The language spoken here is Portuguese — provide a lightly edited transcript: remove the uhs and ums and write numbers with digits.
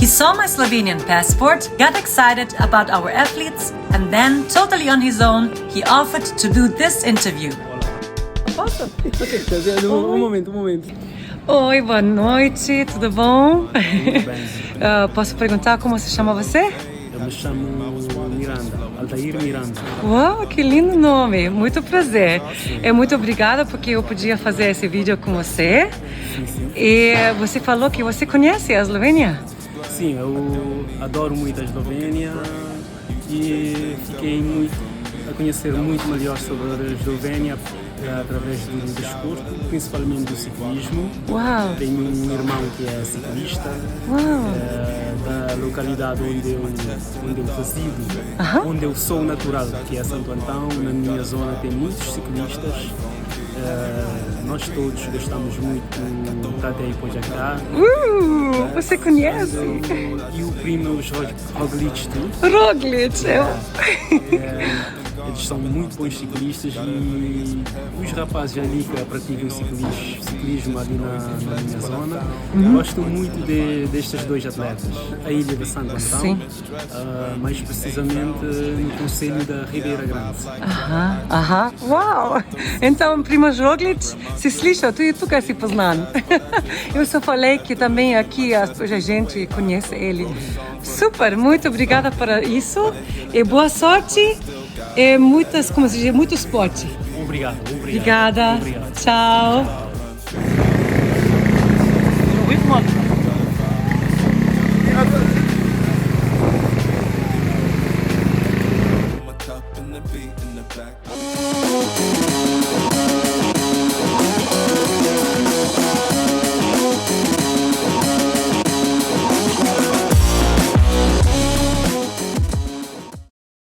He saw my Slovenian passport, got excited about our athletes, and then, totally on his own, he offered to do this interview. Posso? Um momento. Oi, boa noite, tudo bom? Tudo bem. Posso perguntar como se chama você? Eu me chamo Miranda, Altair Miranda. Uau, que lindo nome, muito prazer. Muito obrigada porque eu podia fazer esse vídeo com você. Sim. E você falou que você conhece a Eslovênia? Sim, eu adoro muito a Eslovênia e fiquei a conhecer muito melhor sobre a Eslovênia através do desporto, principalmente do ciclismo. Uau! Tenho um irmão que é ciclista. Uau! Da localidade onde eu resido, onde eu sou natural, que é Santo Antão. Na minha zona tem muitos ciclistas. Nós todos gostamos muito da Tadej Pogačar. Você conhece? E o primo Roglic, Roglic, eles são muito bons ciclistas e os rapazes ali que praticam ciclismo ali na minha zona, gosto muito destes dois atletas. A ilha de Santo Antão, mais precisamente no concelho da Ribeira Grande. Uau! Então, Primož Roglic, se slišal, tudi tukaj si poznan. Eu só falei que também aqui a gente conhece ele. Super, muito obrigada por isso e boa sorte e muito esporte. Obrigado. Obrigada. Tchau.